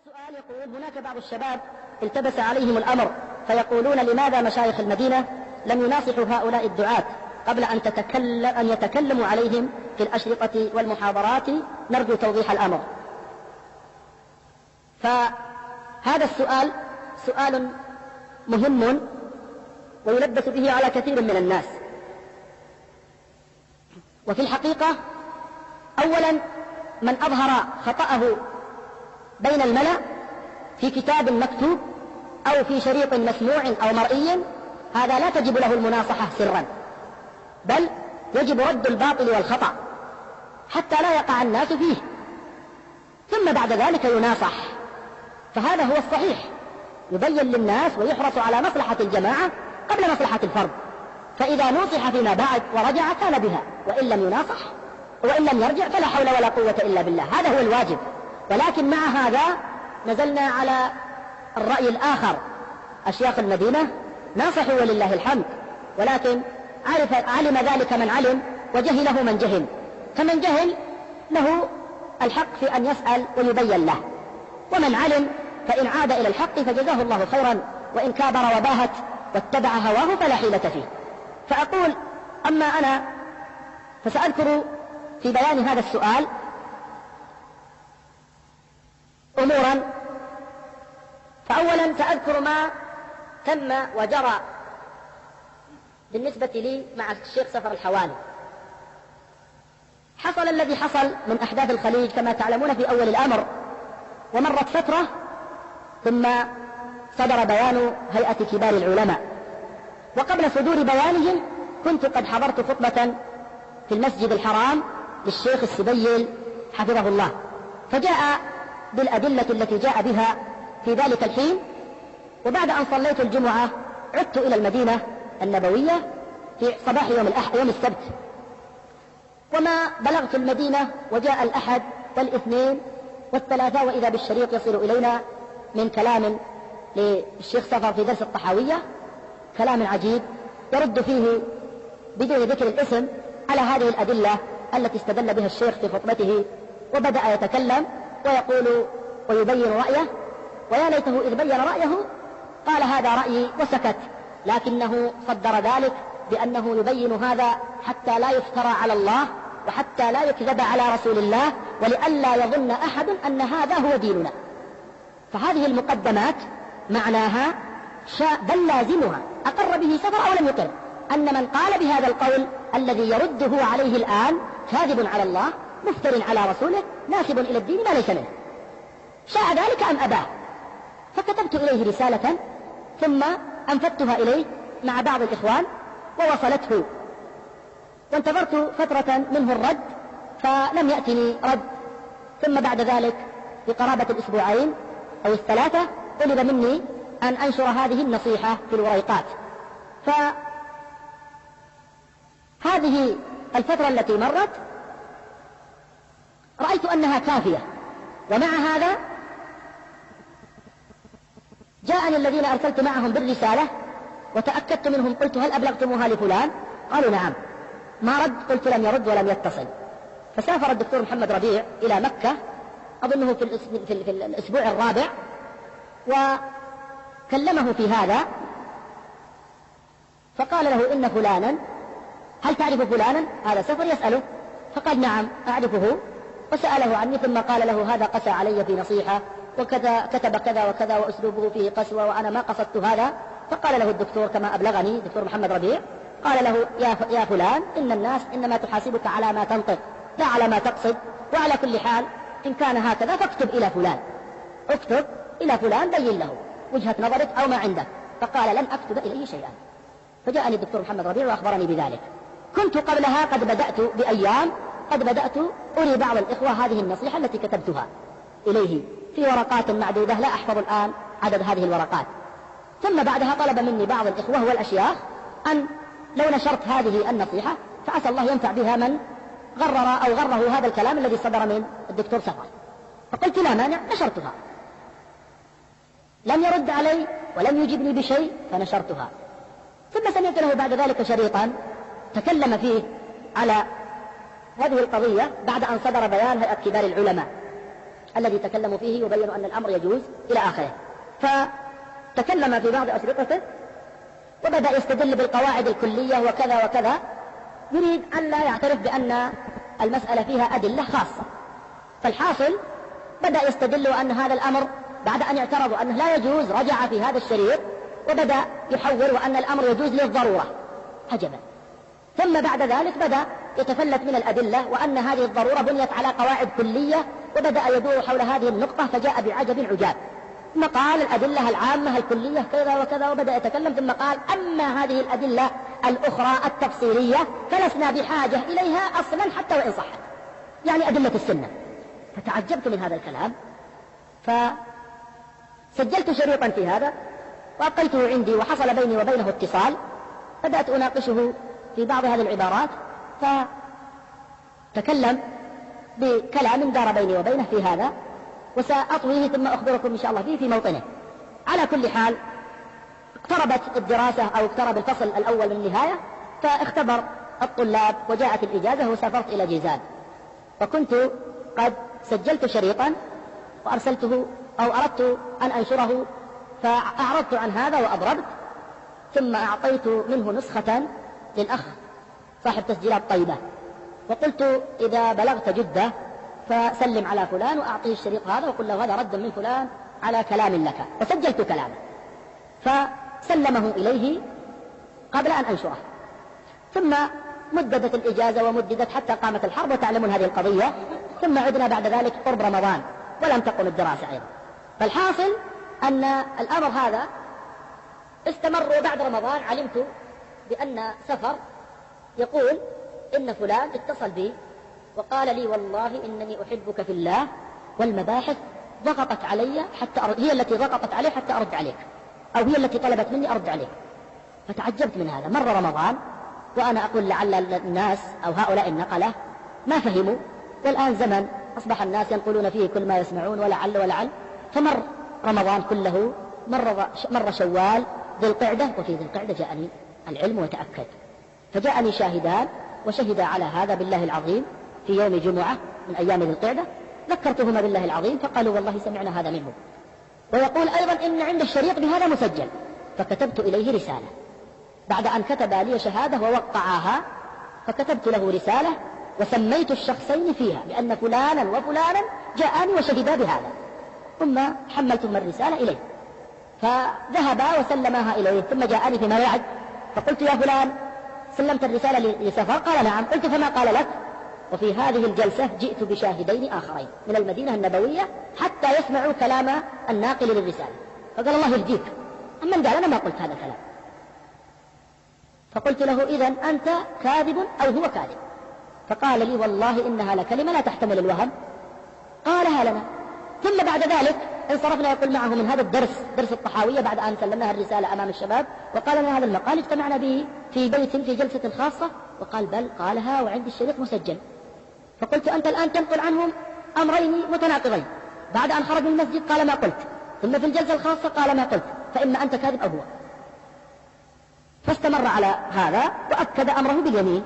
السؤال يقول: هناك بعض الشباب التبس عليهم الأمر فيقولون: لماذا مشايخ المدينة لم يناصحوا هؤلاء الدعاة قبل أن يتكلموا عليهم في الأشرطة والمحاضرات؟ نرجو توضيح الأمر. فهذا السؤال سؤال مهم ويلبس به على كثير من الناس. وفي الحقيقة أولا من أظهر خطأه بين الملأ في كتاب مكتوب أو في شريط مسموع أو مرئي، هذا لا تجب له المناصحة سرا، بل يجب رد الباطل والخطأ حتى لا يقع الناس فيه، ثم بعد ذلك يناصح. فهذا هو الصحيح، يبين للناس ويحرص على مصلحة الجماعة قبل مصلحة الفرد. فإذا نوصح فيما بعد ورجع كان بها، وإن لم يناصح وإن لم يرجع فلا حول ولا قوة إلا بالله. هذا هو الواجب. ولكن مع هذا نزلنا على الرأي الآخر. أشياخ المدينة ناصحوا ولله الحمد، ولكن علم ذلك من علم وجهله من جهل، فمن جهل له الحق في أن يسأل ويبين له، ومن علم فإن عاد إلى الحق فجزاه الله خيرا، وإن كابر وباهت واتبع هواه فلا حيلة فيه. فأقول: أما أنا فسأذكر في بيان هذا السؤال أمورا. فأولا سأذكر ما تم وجرى بالنسبة لي مع الشيخ سفر الحوالي. حصل الذي حصل من أحداث الخليج كما تعلمون في أول الأمر، ومرت فترة ثم صدر بيان هيئة كبار العلماء، وقبل صدور بيانهم كنت قد حضرت خطبة في المسجد الحرام للشيخ السبيل حفظه الله، فجاء بالأدلة التي جاء بها في ذلك الحين. وبعد أن صليت الجمعة عدت إلى المدينة النبوية في صباح يوم السبت، وما بلغت المدينة وجاء الأحد والاثنين والثلاثاء، وإذا بالشريط يصل إلينا من كلام للشيخ سفر في درس الطحاوية، كلام عجيب يرد فيه بدون ذكر الاسم على هذه الأدلة التي استدل بها الشيخ في خطبته، وبدأ يتكلم ويقول ويبين رأيه، ويا ليته إذ بين رأيه قال: هذا رأيي، وسكت. لكنه صدر ذلك بأنه يبين هذا حتى لا يفترى على الله، وحتى لا يكذب على رسول الله، ولئلا يظن أحد أن هذا هو ديننا. فهذه المقدمات معناها بل لازمها أقر به سفر أو لم يقر، أن من قال بهذا القول الذي يرده عليه الآن كاذب على الله، مفتر على رسوله، ناسب إلى الدين ما ليس منه، شاء ذلك أم أباه. فكتبت إليه رسالة ثم أنفذتها إليه مع بعض الإخوان ووصلته، وانتظرت فترة منه الرد فلم يأتني رد. ثم بعد ذلك بقرابة الأسبوعين أو الثلاثة طلب مني أن أنشر هذه النصيحة في الوريقات. فهذه الفترة التي مرت رأيت أنها كافية، ومع هذا جاءني الذين أرسلت معهم بالرسالة وتأكدت منهم، قلت: هل أبلغتموها لفلان؟ قالوا: نعم. ما رد؟ قلت: لم يرد ولم يتصل. فسافر الدكتور محمد ربيع إلى مكة أظنه في الأسبوع الرابع، وكلمه في هذا فقال له: إن فلانا، هل تعرف فلانا؟ هذا سفر يسأله، فقال: نعم أعرفه، وسأله عني، ثم قال له: هذا قسى علي في نصيحة وكذا، كتب كذا وكذا وأسلوبه فيه قسوة وأنا ما قصدت هذا. فقال له الدكتور كما أبلغني الدكتور محمد ربيع، قال له: يا فلان، إن الناس إنما تحاسبك على ما تنطق لا على ما تقصد، وعلى كل حال إن كان هكذا فاكتب إلى فلان، اكتب إلى فلان، بين له وجهة نظرك أو ما عندك. فقال: لن أكتب إليه شيئا. فجاءني الدكتور محمد ربيع وأخبرني بذلك. كنت قبلها قد بدأت بأيام أري بعض الإخوة هذه النصيحة التي كتبتها إليه في ورقات معدودة، لا أحفظ الآن عدد هذه الورقات. ثم بعدها طلب مني بعض الإخوة والأشياخ أن لو نشرت هذه النصيحة فعسى الله ينفع بها من غره هذا الكلام الذي صدر من الدكتور سفر. فقلت: لا مانع، نشرتها. لم يرد علي ولم يجبني بشيء فنشرتها. ثم سمعت له بعد ذلك شريطا تكلم فيه على هذه القضية بعد أن صدر بيان هيئة كبار العلماء، الذي تكلموا فيه يبين أن الأمر يجوز إلى آخره. فتكلم في بعض أشرطته وبدأ يستدل بالقواعد الكلية وكذا وكذا، يريد أن لا يعترف بأن المسألة فيها أدلة خاصة. فالحاصل بدأ يستدل أن هذا الأمر بعد أن اعترضوا أنه لا يجوز رجع في هذا الشريط وبدأ يحول وأن الأمر يجوز للضرورة. عجبا. ثم بعد ذلك بدأ يتفلت من الأدلة وأن هذه الضرورة بنيت على قواعد كلية، وبدأ يدور حول هذه النقطة فجاء بعجب عجاب. ثم قال الأدلة العامة الكلية كذا وكذا وبدأ يتكلم. ثم قال أما هذه الأدلة الأخرى التفصيلية فلسنا بحاجة إليها أصلا حتى وإن صحت، يعني أدلة السنة. فتعجبت من هذا الكلام، فسجلت شريطا في هذا وأبقيته عندي، وحصل بيني وبينه اتصال. بدأت أناقشه في بعض هذه العبارات، فتكلم بكلام دار بيني وبينه في هذا، وسأطويه ثم أخبركم إن شاء الله فيه في موطنه. على كل حال اقتربت الدراسة أو اقترب الفصل الأول من النهاية، فاختبر الطلاب وجاءت الإجازة وسافرت إلى جيزان. وكنت قد سجلت شريطا وأرسلته أو أردت أن أنشره، فأعرضت عن هذا وأضربت، ثم أعطيت منه نسخة للأخ صاحب تسجيلات طيبة، وقلت إذا بلغت جدة فسلم على فلان وأعطيه الشريط هذا وقل له هذا رد من فلان على كلام لك. وسجلت كلامه فسلمه إليه قبل أن أنشره. ثم مددت الإجازة ومددت حتى قامت الحرب، وتعلمون هذه القضية. ثم عدنا بعد ذلك قرب رمضان ولم تقم الدراسة أيضا. فالحاصل أن الأمر هذا استمر. بعد رمضان علمت بأن سفر يقول إن فلان اتصل بي وقال لي والله إنني أحبك في الله، والمباحث ضغطت علي هي التي ضغطت علي حتى أرد عليك، أو هي التي طلبت مني أرد عليك. فتعجبت من هذا. مر رمضان وأنا أقول لعل الناس أو هؤلاء النقلة ما فهموا، والآن زمن أصبح الناس ينقلون فيه كل ما يسمعون ولعل. فمر رمضان كله، مر شوال، ذي القعدة، وفي ذي القعدة جاءني العلم وتأكد. فجاءني شاهدان وشهدا على هذا بالله العظيم في يوم جمعة من أيام ذي القعدة، ذكرتهما بالله العظيم فقالوا والله سمعنا هذا منه. ويقول أيضا إن عند الشريط بهذا مسجل. فكتبت إليه رسالة بعد أن كتب لي شهادة ووقعها، فكتبت له رسالة وسميت الشخصين فيها بأن فلانا وفلانا جاءني وشهدا بهذا، ثم حملتهم الرسالة إليه. فذهبا وسلماها إليه، ثم جاءني فيما بعد فقلت يا فلان سلمت الرسالة لسفر؟ قال نعم. قلت فما قال لك؟ وفي هذه الجلسة جئت بشاهدين آخرين من المدينة النبوية حتى يسمعوا كلام الناقل للرسالة. فقال الله يهديك، أما قال أنا ما قلت هذا الكلام. فقلت له إذن أنت كاذب أو هو كاذب. فقال لي والله إنها لكلمة لا تحتمل الوهم، قالها لنا. ثم بعد ذلك انصرفنا يقول معه من هذا الدرس، درس الطحاوية، بعد أن سلمناها الرسالة أمام الشباب، وقال لنا هذا المقال اجتمعنا به في بيت في جلسة خاصة، وقال بل قالها وعندي الشريط مسجل. فقلت أنت الآن تنقل عنهم أمرين متناقضين، بعد أن خرج من المسجد قال ما قلت، ثم في الجلسة الخاصة قال ما قلت، فإما أنت كاذب أو هو. فاستمر على هذا وأكد أمره باليمين.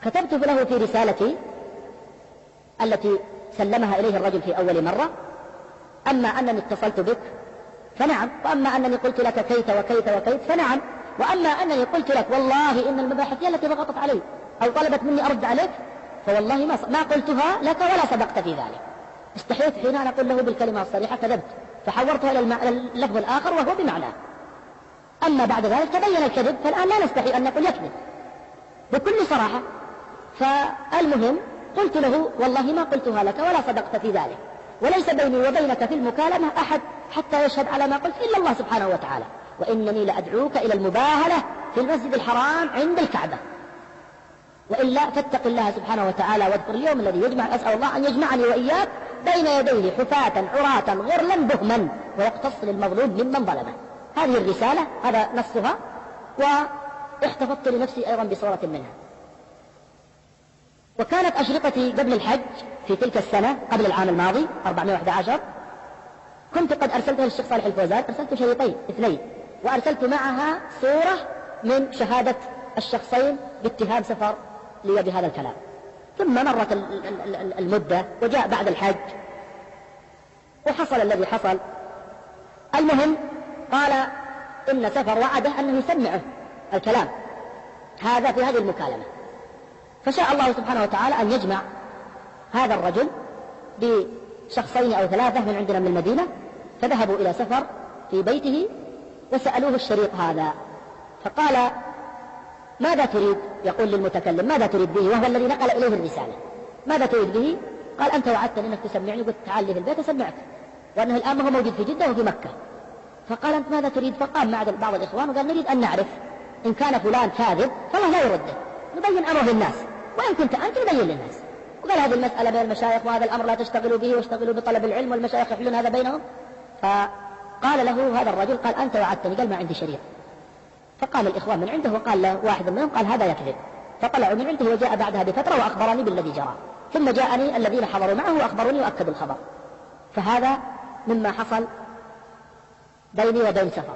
فكتبت له في رسالتي التي سلمها إليه الرجل في أول مرة: أما أنني اتصلت بك فنعم، وأما أنني قلت لك كيت وكيت وكيت فنعم، وأما أنني قلت لك والله إن المباحث هي التي ضغطت علي أو طلبت مني أرد عليك فوالله ما قلتها لك ولا صدقت في ذلك. استحيت حين أن أقول له بالكلمة الصريحة كذبت، فحورتها إلى اللفظ الآخر وهو بمعناه. أما بعد ذلك تبين الكذب، فالآن لا نستحي أن نقول يكذب بكل صراحة. فالمهم قلت له والله ما قلتها لك ولا صدقت في ذلك، وليس بيني وبينك في المكالمة أحد حتى يشهد على ما قلت إلا الله سبحانه وتعالى، وإنني لأدعوك إلى المباهلة في المسجد الحرام عند الكعبة، وإلا فاتق الله سبحانه وتعالى واذكر اليوم الذي يجمع. أسأل الله أن يجمعني وإياك بين يديه حفاة عراة غرلا بهما ويقتص للمظلوم ممن ظلمه. هذه الرسالة هذا نصها، واحتفظت لنفسي أيضا بصورة منها. وكانت أشرطتي قبل الحج في تلك السنة قبل العام الماضي 411 كنت قد أرسلتها للشيخ صالح الفوزان، أرسلت شريطين اثنين، وأرسلت معها صورة من شهادة الشخصين باتهام سفر لي بهذا الكلام. ثم مرت المدة وجاء بعد الحج وحصل الذي حصل. المهم قال إن سفر وعده أنه يسمعه الكلام هذا في هذه المكالمة، فشاء الله سبحانه وتعالى أن يجمع هذا الرجل بشخصين أو ثلاثة من عندنا من المدينة، فذهبوا إلى سفر في بيته وسألوه الشريط هذا، فقال ماذا تريد؟ يقول للمتكلم ماذا تريد به، وهو الذي نقل إليه الرسالة، ماذا تريد به؟ قال أنت وعدتني أنك تسمعني، قلت تعال لي في البيت أسمعك، وأنه الآن هو موجود في جدة وفي مكة. فقال أنت ماذا تريد؟ فقام مع بعض الإخوان وقال نريد أن نعرف إن كان فلان كاذب فالله لا يرده، نبين أمره للناس، وإن كنت أنت نبين للناس. وقال هذه المسألة بين المشايخ وهذا الأمر لا تشتغلوا به واشتغلوا بطلب العلم، والمشايخ يحلون هذا بينهم. فقال له هذا الرجل قال أنت وعدتني، قال ما عندي شريط. فقام الإخوان من عنده وقال له واحد منهم قال هذا يكذب، فطلعوا من عنده وجاء بعدها بفترة وأخبرني بالذي جرى، ثم جاءني الذين حضروا معه وأخبروني وأكدوا الخبر. فهذا مما حصل بيني وبين سفر.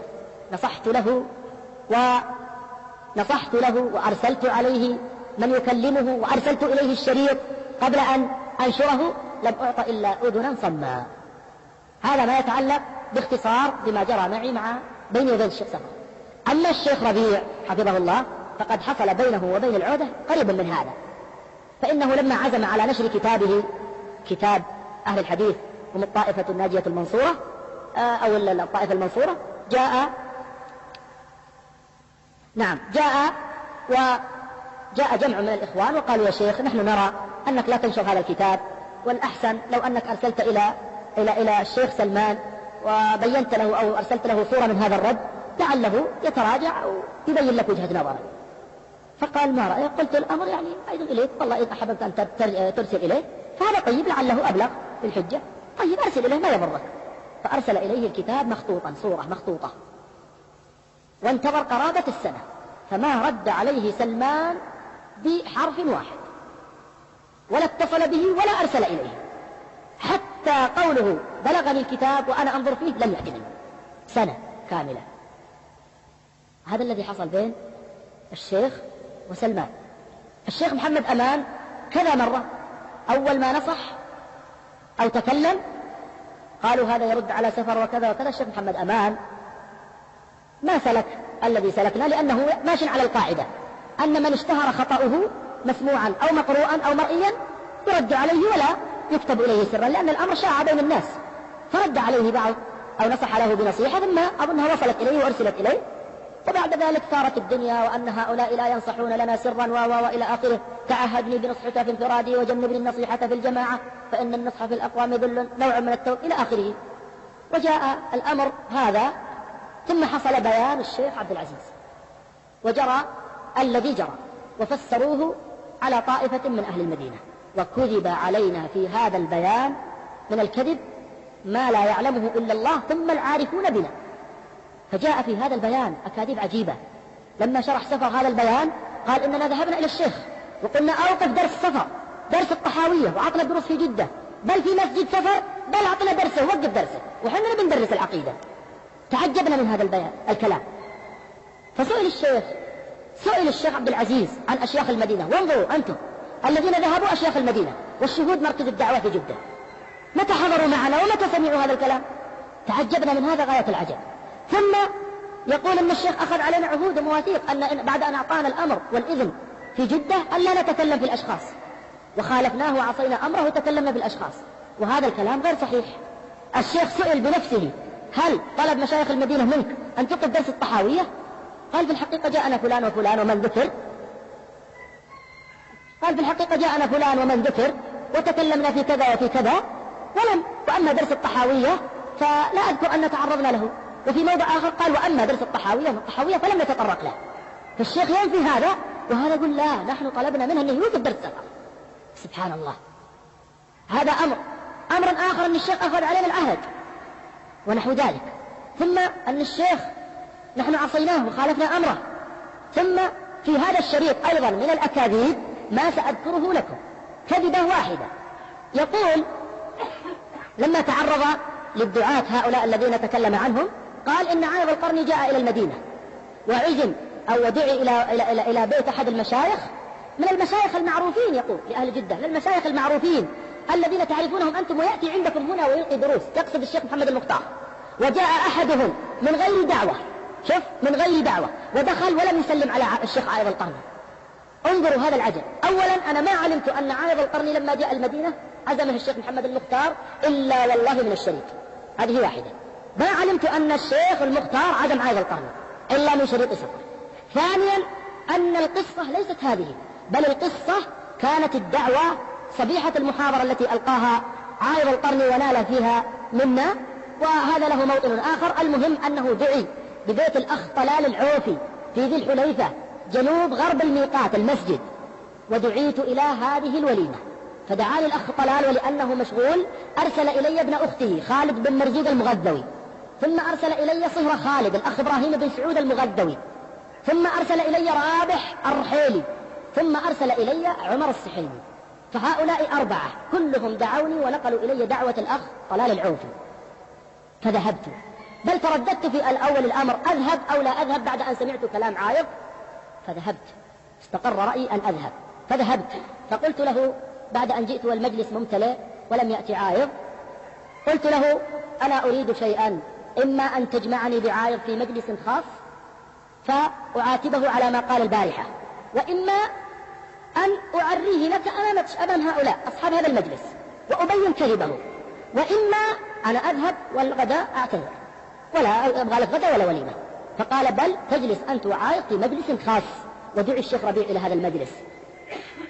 نصحت له وأرسلت عليه من يكلمه وأرسلت إليه الشريط قبل أن أنشره، لم أعط إلا أذنا صما. هذا ما يتعلق باختصار بما جرى معي بيني وبين الشيخ سفر. أما الشيخ ربيع حفظه الله فقد حصل بينه وبين العودة قريبا من هذا، فإنه لما عزم على نشر كتابه كتاب أهل الحديث هم الطائفة الناجية المنصورة أو الطائفة المنصورة، جاء جمع من الإخوان وقالوا يا شيخ نحن نرى أنك لا تنشر هذا الكتاب، والأحسن لو أنك أرسلت إلى الشيخ سلمان وبينت له أو أرسلت له صورة من هذا الرد لعله يتراجع أو يبين لك وجهة نظره. فقال ما رأيك؟ قلت الأمر يعني أيضا إليك، والله إذا أحببت أن ترسل إليه فهذا طيب لعله أبلغ في الحجة، طيب أرسل إليه ما يضرك. فأرسل إليه الكتاب مخطوطا، صورة مخطوطة، وانتظر قرابة السنة فما رد عليه سلمان بحرف واحد، ولا اتصل به ولا أرسل إليه، حتى قوله بلغني الكتاب وأنا أنظر فيه لم يأتي منه سنة كاملة. هذا الذي حصل بين الشيخ وسلمان. الشيخ محمد أمان كذا مرة أول ما نصح أو تكلم قالوا هذا يرد على سفر وكذا وكذا. الشيخ محمد أمان ما سلك الذي سلكنا، لأنه ماشي على القاعدة أن من اشتهر خطأه مسموعا أو مقروءا أو مرئيا يرد عليه ولا يكتب إليه سرا، لأن الأمر شاع بين الناس. فرد عليه بعض أو نصح له بنصيحة ثم أظنها وصلت إليه وأرسلت إليه، وبعد ذلك ثارت الدنيا وأن هؤلاء لا ينصحون لنا سرا وإلى آخره، تعهدني بنصحك في انفرادي وجنبني النصيحة في الجماعة فإن النصح في الأقوام ذل نوع من التوبة إلى آخره. وجاء الأمر هذا ثم حصل بيان الشيخ عبد العزيز وجرى الذي جرى، وفسروه على طائفة من أهل المدينة، وكذب علينا في هذا البيان من الكذب ما لا يعلمه إلا الله ثم العارفون بنا. فجاء في هذا البيان أكاذيب عجيبة. لما شرح سفر هذا البيان قال إننا ذهبنا إلى الشيخ وقلنا أوقف درس سفر، درس الطحاوية، وعطنا دروس في جدة، بل في مسجد سفر، بل عطنا درسه وقف درسه وحنا بندرس العقيدة. تعجبنا من هذا الكلام. فسئل الشيخ عبد العزيز عن أشياخ المدينة، وانظروا أنتم الذين ذهبوا أشياخ المدينة والشهود مركز الدعوة في جدة، متى حضروا معنا ومتى سمعوا هذا الكلام؟ تعجبنا من هذا غاية العجب. ثم يقول أن الشيخ أخذ علينا عهود ومواثيق أن بعد أن أعطانا الأمر والإذن في جدة أن لا نتكلم في الأشخاص، وخالفناه وعصينا أمره وتكلمنا في الأشخاص، وهذا الكلام غير صحيح. الشيخ سئل بنفسه هل طلب مشايخ المدينة منك أن تقف درس الطحاوية؟ قال في الحقيقة جاءنا فلان وفلان ومن ذكر، وتكلمنا في كذا وفي كذا وأما درس الطحاوية فلا أذكر أن تعرضنا له. وفي موضع آخر قال وأما درس الطحاوية فلم نتطرق له. فالشيخ ينفي هذا وهذا يقول لا، نحن طلبنا منه أنه يوقف درس السفر. سبحان الله. هذا أمر آخر أن الشيخ أخذ علينا العهد ونحو ذلك، ثم أن الشيخ نحن عصيناه وخالفنا أمره. ثم في هذا الشريط أيضا من الأكاذيب ما سأذكره لكم كذبة واحدة. يقول لما تعرض للدعاة هؤلاء الذين تكلم عنهم قال إن عارض القرن جاء إلى المدينة وعزم أو ودعي إلى بيت أحد المشايخ من المشايخ المعروفين، يقول لأهل جدة، من المشايخ المعروفين الذين تعرفونهم أنتم، ويأتي عندكم هنا ويلقي دروس، يقصد الشيخ محمد المختار. وجاء أحدهم من غير دعوة، شوف، من غير دعوة، ودخل ولم يسلم على الشيخ عايض القرني. انظروا هذا العجب. أولا أنا ما علمت أن عايض القرني لما جاء المدينة عزمه الشيخ محمد المختار إلا والله من الشريط، هذه واحدة. ما علمت أن الشيخ المختار عزم عايض القرني إلا من شريط سفر. ثانيا أن القصة ليست هذه، بل القصة كانت الدعوة صبيحة المحاضرة التي ألقاها عايض القرني ونال فيها منا، وهذا له موطن آخر. المهم أنه دعي ببيت الأخ طلال العوفي في ذي الحليفة جنوب غرب الميقات المسجد، ودعيت إلى هذه الوليمة. فدعاني الأخ طلال، ولأنه مشغول أرسل إلي ابن أخته خالد بن مرزوق المغذوي، ثم أرسل إلي صهر خالد الأخ إبراهيم بن سعود المغذوي، ثم أرسل إلي رابح الرحيلي، ثم أرسل إلي عمر السحيمي. فهؤلاء 4 كلهم دعوني ونقلوا إلي دعوة الأخ طلال العوفي، فذهبت. بل ترددت في الأول الأمر أذهب أو لا أذهب بعد أن سمعت كلام عايض، فذهبت. استقر رأيي أن أذهب، فذهبت. فقلت له بعد أن جئت والمجلس ممتلئ ولم يأتي عايض، قلت له أنا أريد شيئا، إما أن تجمعني بعايض في مجلس خاص فأعاتبه على ما قال البارحة، وإما أن أعريه لك أمام هؤلاء أصحاب هذا المجلس وأبين كذبه، وإما أنا أذهب والغداء أعتذر، ولا أبغى لك غداء ولا وليمة. فقال بل تجلس أنت وعايض في مجلس خاص، ودعي الشيخ ربيع إلى هذا المجلس.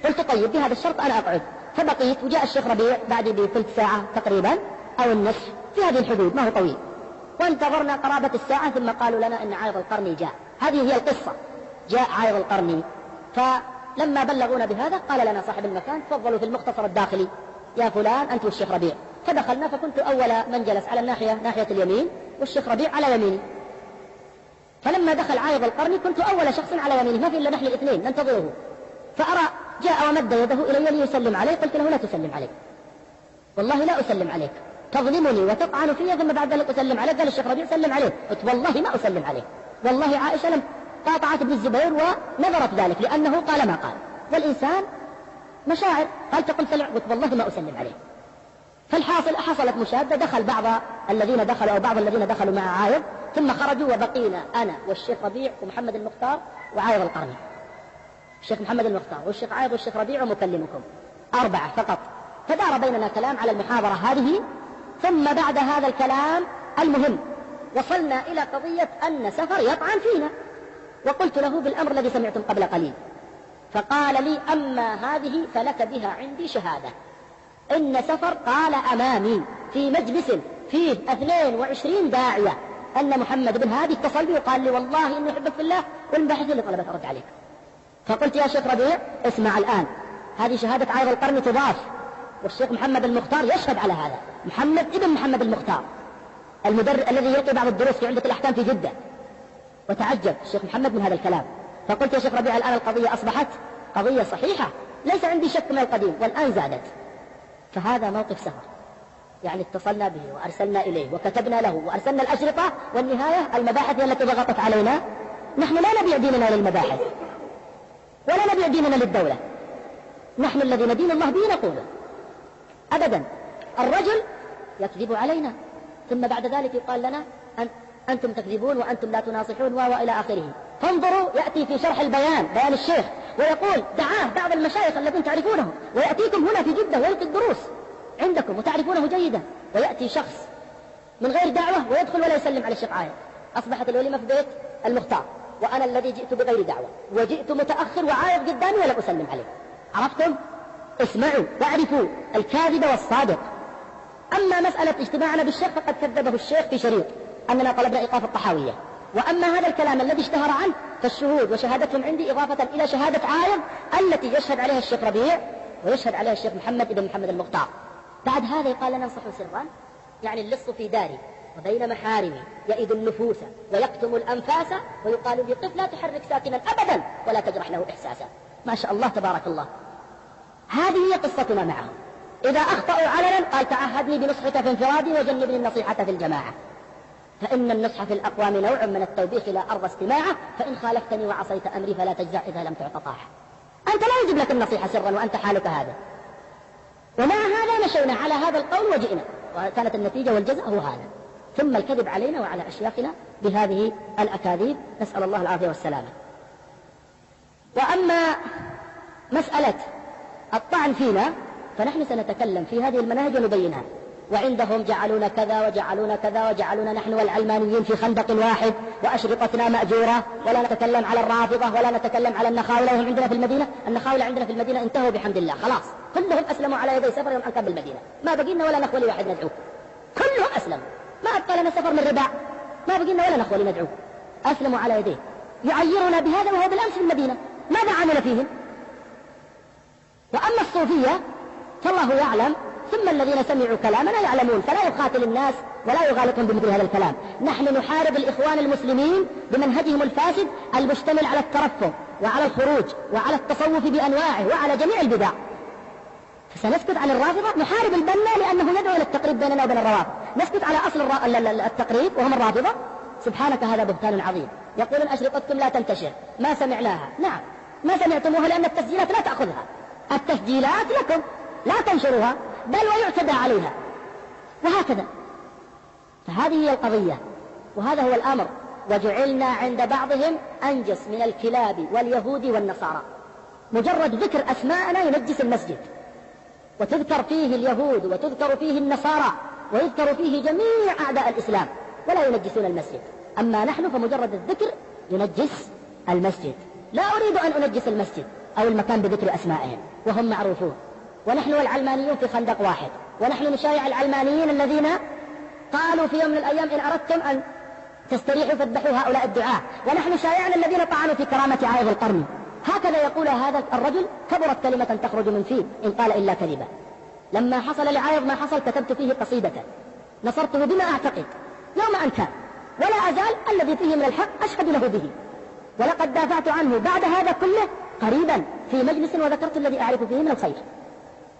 قلت طيب بهذا الشرط أنا أقعد. فبقيت، وجاء الشيخ ربيع بعد بثلث ساعة تقريبا أو النصف، في هذه الحدود، ما هو طويل، وانتظرنا قرابة الساعة، ثم قالوا لنا أن عايض القرني جاء. هذه هي القصة، جاء عايض القرني. فلما بلغونا بهذا قال لنا صاحب المكان تفضلوا في المختصر الداخلي يا فلان أنت والشيخ ربيع. فدخلنا، فكنت أول من جلس على ناحية اليمين، والشيخ ربيع على يميني. فلما دخل عايض القرني كنت أول شخص على يمينه، ما في إلا نحن الاثنين ننتظره. فأرى جاء ومد يده إلي ليسلم عليه، قلت له لا تسلم عليك، والله لا أسلم عليك، تظلمني وتطعن في، ثم بعد ذلك أسلم عليك. قال الشيخ ربيع سلم عليه، قلت والله ما أسلم عليه، والله عائشة لم قاطعت ابن الزبير ونظرت ذلك لأنه قال ما قال، والإنسان مشاعر. قال تقول سلم، قلت والله ما أسلم عليه. فالحاصل حصلت مشادة، دخل بعض الذين دخلوا أو بعض الذين دخلوا مع عايض، ثم خرجوا وبقينا أنا والشيخ ربيع ومحمد المختار وعايض القرني، الشيخ محمد المختار والشيخ عايض والشيخ ربيع ومكلمكم، 4 فقط. فدار بيننا كلام على المحاضرة هذه. ثم بعد هذا الكلام المهم وصلنا إلى قضية أن سفر يطعن فينا، وقلت له بالأمر الذي سمعتم قبل قليل. فقال لي أما هذه فلك بها عندي شهادة، إن سفر قال أمامي في مجلس فيه 22 داعية أن محمد بن هادي اتصل بي وقال لي والله إني أحبك في الله والباحث اللي طلبت أرد عليك. فقلت يا شيخ ربيع اسمع الآن، هذه شهادة عايض القرني تضاف، والشيخ محمد المختار يشهد على هذا، محمد ابن محمد المختار الذي يلقي بعض الدروس في عدة الأحكام في جدة. وتعجب الشيخ محمد من هذا الكلام. فقلت يا شيخ ربيع الآن القضية أصبحت قضية صحيحة، ليس عندي شك من القديم، والآن زادت. فهذا موقف سفر، يعني اتصلنا به وأرسلنا إليه وكتبنا له وأرسلنا الأشرطة، والنهاية المباحث هي التي ضغطت علينا. نحن لا نبيع ديننا للمباحث ولا نبيع ديننا للدولة، نحن الذي ندين الله به نقوله أبدا. الرجل يكذب علينا، ثم بعد ذلك يقال لنا أنتم تكذبون وأنتم لا تناصحون وإلى آخره. فانظروا، يأتي في شرح بيان الشيخ ويقول دعاه بعض المشايخ الذين تعرفونهم، ويأتيكم هنا في جدة ويلقي الدروس عندكم وتعرفونه جيدا، ويأتي شخص من غير دعوة ويدخل ولا يسلم على الشيخ عايض. أصبحت الوليمة في بيت المختار، وأنا الذي جئت بغير دعوة، وجئت متأخر وعايض قدامي ولا أسلم عليه. عرفتم؟ اسمعوا واعرفوا الكاذب والصادق. أما مسألة اجتماعنا بالشيخ فقد كذبه الشيخ في شريط أننا طلبنا إيقاف الطحاوية. وأما هذا الكلام الذي اشتهر عنه فالشهود وشهادتهم عندي إضافة إلى شهادة عايض التي يشهد عليها الشيخ ربيع ويشهد عليها الشيخ محمد بن محمد المختار. بعد هذا قال لنا انصحوا سرا، يعني اللص في داري وبين محارمي يئد النفوس ويكتم الأنفاس، ويقال لي قف لا تحرك ساكنا أبدا ولا تجرح له إحساسا. ما شاء الله تبارك الله. هذه هي قصتنا معهم. إذا أخطأوا علنا قال تعهدني بنصحك في انفرادي وجنبني النصيحة في الجماعة، فإن النصح في الأقوام نوع من التوبيخ لا أرضى استماعه، فإن خالفتني وعصيت أمري فلا تجزع إذا لم تعط طاعة. أنت لا يجب لك النصيحة سرا وأنت حالك هذا. ومع هذا مشينا على هذا القول وجئنا، وكانت النتيجة والجزاء هو هذا. ثم الكذب علينا وعلى أشياخنا بهذه الأكاذيب، نسأل الله العافية والسلامة. وأما مسألة الطعن فينا فنحن سنتكلم في هذه المناهج ونبينها. وعندهم جعلونا كذا وجعلونا كذا وجعلونا نحن والعلمانيين في خندق واحد وأشرطتنا مأجورة، ولا نتكلم على الرافضة ولا نتكلم على النخاولة وهم عندنا في المدينة. النخاولة عندنا في المدينة انتهوا بحمد الله، خلاص كلهم أسلموا على يدي سفر يوم أنكب المدينة، ما بقينا ولا نخولي واحد ندعوه، كلهم أسلموا، ما أبقى لنا سفر من رباع، ما بقينا ولا نخولي ندعوه، أسلموا على يديه. يعيرنا بهذا وهو بالأمس في المدينة، ماذا عمل فيهم؟ وأما الصوفية فالله يعلم، ثم الذين سمعوا كلامنا يعلمون، فلا يقاتل الناس ولا يغالطهم بمثل هذا الكلام. نحن نحارب الإخوان المسلمين بمنهجهم الفاسد المشتمل على الترفه وعلى الخروج وعلى التصوف بأنواعه وعلى جميع البدع. فسنسكت عن الرافضة، نحارب البنا لأنه يدعو إلى التقريب بيننا وبين الروافض، نسكت على أصل التقريب وهم الرافضة. سبحانك هذا بهتان عظيم. يقولون أشرطتكم لا تنتشر، ما سمعناها. نعم ما سمعتموها لأن التسجيلات لا تأخذها، التسجيلات لكم لا تنشروها بل ويعتدى عليها، وهكذا. فهذه هي القضية وهذا هو الأمر. وجعلنا عند بعضهم أنجس من الكلاب واليهود والنصارى. مجرد ذكر أسماءنا ينجس المسجد، وتذكر فيه اليهود وتذكر فيه النصارى ويذكر فيه جميع أعداء الإسلام ولا ينجسون المسجد. أما نحن فمجرد الذكر ينجس المسجد. لا أريد أن أنجس المسجد أو المكان بذكر أسمائهم وهم معروفون. ونحن والعلمانيون في خندق واحد، ونحن نشايع العلمانيين الذين قالوا في يوم من الأيام إن أردتم أن تستريحوا فاذبحوا هؤلاء الدعاة، ونحن شايعنا الذين طعنوا في كرامة عائض القرن. هكذا يقول هذا الرجل: كبرت كلمة تخرج من فيه إن قال إلا كذبا. لما حصل لعائض ما حصل كتبت فيه قصيدة نصرته بما أعتقد يوم أن كان، ولا أزال الذي فيه من الحق أشهد له به، ولقد دافعت عنه بعد هذا كله قريبا في مجلس وذكرت الذي أعرف فيه من الخير.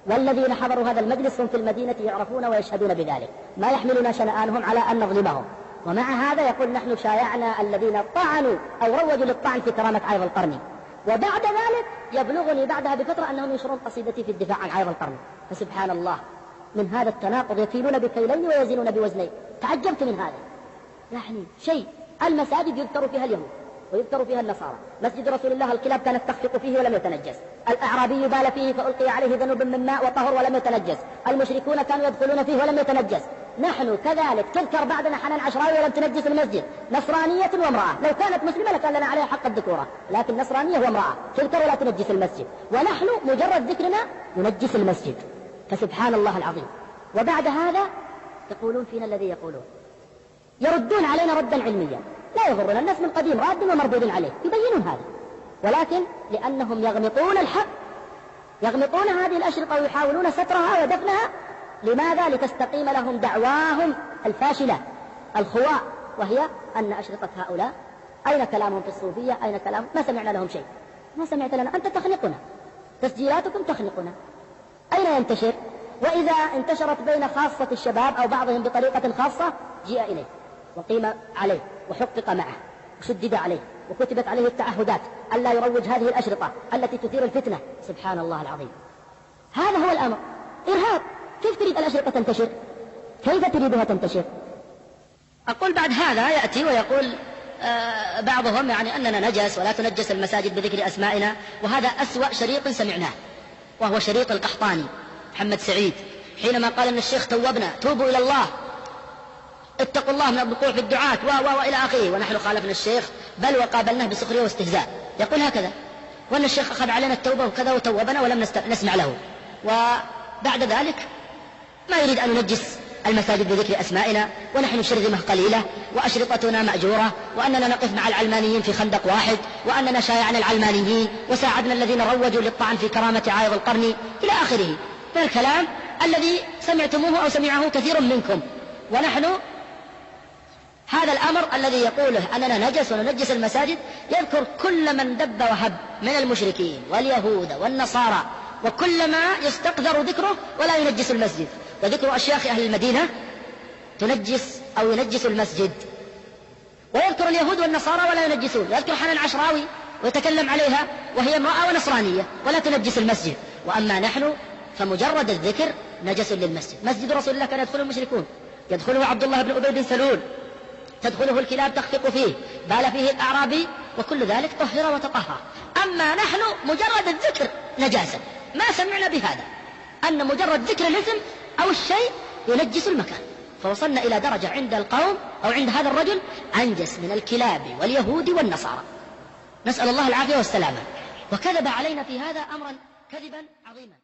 والذين حضروا هذا المجلس هم في المدينة يعرفون ويشهدون بذلك، ما يحملنا شنآنهم على أن نظلمهم. ومع هذا يقول: نحن شايعنا الذين طعنوا أو روجوا للطعن في كرامة عائض القرن. وبعد ذلك يبلغني بعدها بفترة أنهم ينشرون قصيدتي في الدفاع عن عائض القرن. فسبحان الله من هذا التناقض، يكيلون بكيلين ويزنون بوزنين. تعجبت من هذا، يعني شيء. المساجد يذكر فيها اليهود ويذكر فيها النصارى. مسجد رسول الله الكلاب كانت تخفق فيه ولم يتنجس، الأعرابي بال فيه فألقي عليه ذنوب من ماء وطهر ولم يتنجس، المشركون كانوا يدخلون فيه ولم يتنجس. نحن كذلك تذكر بعدنا حنان عشراوي ولم تنجس المسجد، نصرانية وامرأة، لو كانت مسلمة لكان لنا عليها حق الذكورة، لكن نصرانية وامرأة تذكر ولا تنجس المسجد، ونحن مجرد ذكرنا ينجس المسجد. فسبحان الله العظيم. وبعد هذا يقولون فينا الذي يقولون، يردون علينا ردا علميا لا يغرنا، الناس من قديم راد ومردود عليه، يبينون هذا، ولكن لأنهم يغمطون الحق، يغمطون هذه الأشرطة ويحاولون سترها ودفنها. لماذا؟ لتستقيم لهم دعواهم الفاشلة الخواء، وهي أن أشرطة هؤلاء أين كلامهم في الصوفية؟ أين كلام؟ ما سمعنا لهم شيء، ما سمعت لنا، أنت تخنقنا، تسجيلاتكم تخنقنا، أين ينتشر؟ وإذا انتشرت بين خاصة الشباب أو بعضهم بطريقة خاصة جيء إليه وقيم عليه وحقق معه وشدد عليه وكتبت عليه التعهدات ألا يروج هذه الأشرطة التي تثير الفتنة. سبحان الله العظيم. هذا هو الأمر، إرهاب. كيف تريد الأشرطة تنتشر؟ كيف تريدها تنتشر؟ أقول بعد هذا يأتي ويقول بعضهم يعني أننا نجس ولا تنجس المساجد بذكر أسمائنا، وهذا أسوأ شريط سمعناه، وهو شريط القحطاني محمد سعيد حينما قال أن الشيخ توبنا، توبوا إلى الله، اتقوا الله من الوقوع في الدعاة وإلى آخره، ونحن خالفنا الشيخ بل وقابلناه بسخرية واستهزاء. يقول هكذا، وأن الشيخ أخذ علينا التوبة وكذا وتوبنا ولم نسمع له. وبعد ذلك ما يريد أن ننجس المساجد بذكر أسمائنا، ونحن شرذمة قليلة وأشرطتنا مأجورة، وأننا نقف مع العلمانيين في خندق واحد، وأننا شايعنا العلمانيين وساعدنا الذين روجوا للطعن في كرامة عائض القرن إلى آخره من الكلام الذي سمعتموه أو سمعه كثير منكم. ونحن هذا الأمر الذي يقوله أننا نجس وننجس المساجد يذكر كل من دب وهب من المشركين واليهود والنصارى، وكل ما يستقذر ذكره ولا ينجس المسجد، وذكر أشياخ أهل المدينة تنجس أو ينجس المسجد، ويذكر اليهود والنصارى ولا ينجسون، يذكر حنان عشراوي ويتكلم عليها وهي امرأة ونصرانية ولا تنجس المسجد. وأما نحن فمجرد الذكر نجس للمسجد. مسجد رسول الله كان يدخله المشركون، يدخله عبد الله بن أبي بن سلول، تدخله الكلاب تخفق فيه، بال فيه الأعرابي، وكل ذلك طهر وتطهر. أما نحن مجرد الذكر نجاسة، ما سمعنا بهذا أن مجرد ذكر الاسم أو الشيء ينجس المكان. فوصلنا إلى درجة عند القوم أو عند هذا الرجل أنجس من الكلاب واليهود والنصارى، نسأل الله العافية والسلامة. وكذب علينا في هذا أمرا كذبا عظيما.